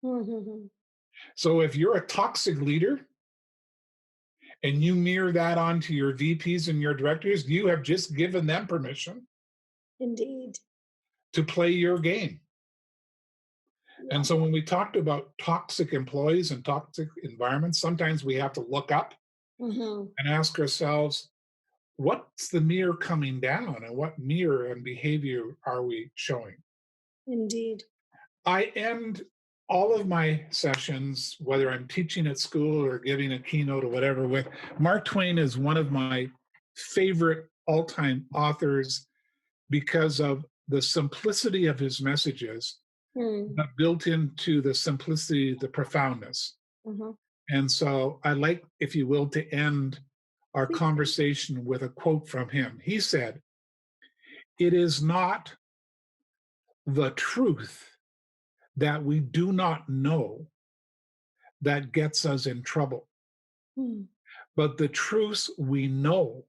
Hmm. So if you're a toxic leader and you mirror that onto your VPs and your directors, you have just given them permission Indeed. to play your game. Yeah. And so when we talked about toxic employees and toxic environments, sometimes we have to look up Hmm. and ask ourselves, what's the mirror coming down and what mirror and behavior are we showing? Indeed. I end all of my sessions, whether I'm teaching at school or giving a keynote or whatever, with Mark Twain is one of my favorite all time authors because of the simplicity of his messages, Hmm. but built into the simplicity, the profoundness. Hmm. And so I like, if you will, to end our conversation with a quote from him. He said, "It is not the truth that we do not know that gets us in trouble, Hmm. but the truths we know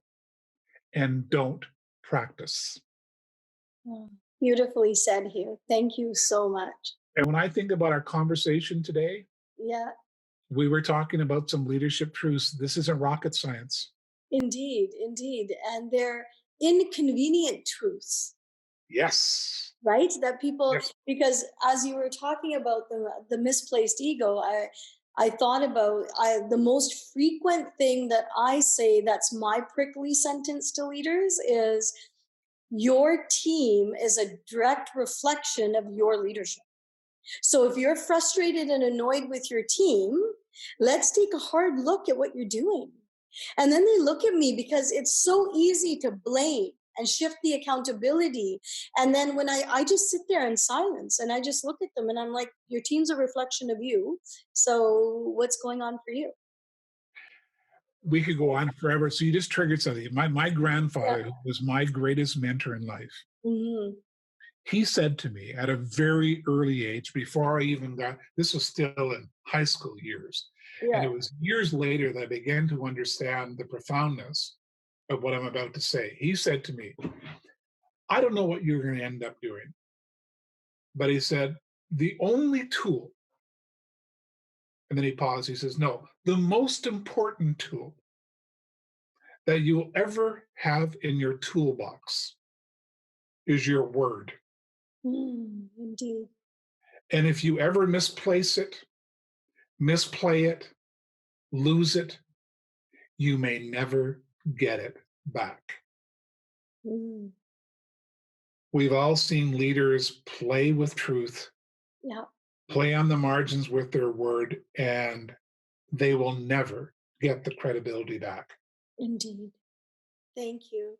and don't practice." Oh, beautifully said, Hugh. Thank you so much. And when I think about our conversation today, Yeah, we were talking about some leadership truths. This isn't rocket science. indeed, indeed. And they're inconvenient truths, Yes. right? That people, Yes. because as you were talking about the misplaced ego, I thought about the most frequent thing that I say that's my prickly sentence to leaders is your team is a direct reflection of your leadership. So if you're frustrated and annoyed with your team, let's take a hard look at what you're doing. And then they look at me because it's so easy to blame and shift the accountability. And then when I just sit there in silence and I just look at them and I'm like, your team's a reflection of you. So what's going on for you? We could go on forever. So you just triggered something. My Yeah. grandfather, who was my greatest mentor in life, Hmm. he said to me at a very early age, before I even got, this was still in high school years. And Yeah. it was years later that I began to understand the profoundness of what I'm about to say. He said to me, I don't know what you're going to end up doing, but he said, the only tool, and then he paused, he says, no, the most important tool that you'll ever have in your toolbox is your word. Indeed. And if you ever misplace it, misplay it, lose it, you may never get it back. Mm. We've all seen leaders play with truth, Yeah. play on the margins with their word, and they will never get the credibility back. Indeed. Thank you.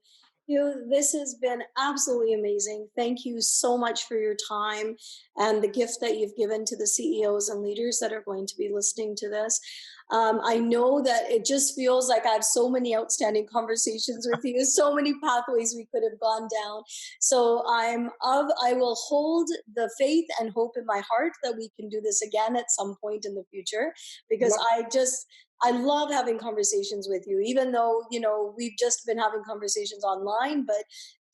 This has been absolutely amazing. Thank you so much for your time and the gift that you've given to the CEOs and leaders that are going to be listening to this. I know that it just feels like I have so many outstanding conversations with you, so many pathways we could have gone down. So I will hold the faith and hope in my heart that we can do this again at some point in the future, because I love having conversations with you, even though, we've just been having conversations online, but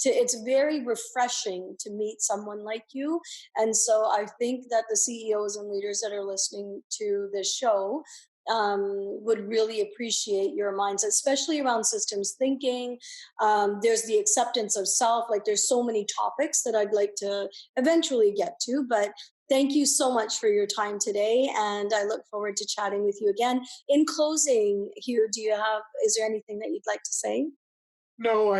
it's very refreshing to meet someone like you. And so I think that the CEOs and leaders that are listening to this show would really appreciate your minds, especially around systems thinking. There's the acceptance of self. Like, there's so many topics that I'd like to eventually get to, but thank you so much for your time today, and I look forward to chatting with you again. In closing, Hugh, is there anything that you'd like to say? No,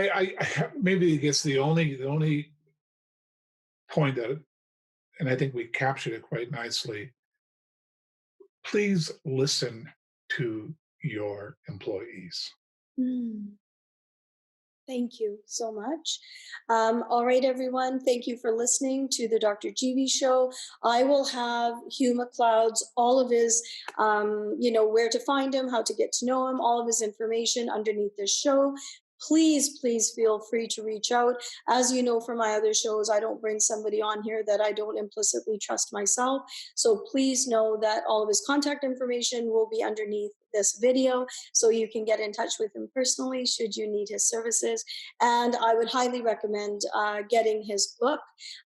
maybe I guess the only point that, and I think we captured it quite nicely. Please listen to your employees. Mm. Thank you so much. All right, everyone. Thank you for listening to the Dr. GV show. I will have Hugh MacLeod's, all of his, where to find him, how to get to know him, all of his information underneath this show. Please, please feel free to reach out. As you know from my other shows, I don't bring somebody on here that I don't implicitly trust myself. So please know that all of his contact information will be underneath this video, so you can get in touch with him personally should you need his services. And I would highly recommend getting his book.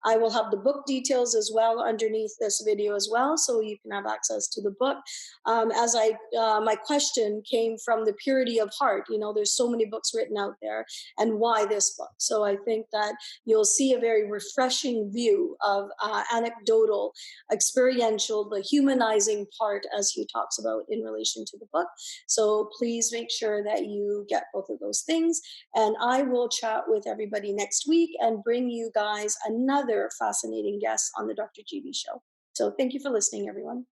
I will have the book details as well underneath this video as well, so you can have access to the book. My question came from the purity of heart. There's so many books written out there, and why this book? So I think that you'll see a very refreshing view of anecdotal, experiential, the humanizing part, as he talks about in relation to the book. So please make sure that you get both of those things. And I will chat with everybody next week and bring you guys another fascinating guest on the Dr. GB show. So thank you for listening, everyone.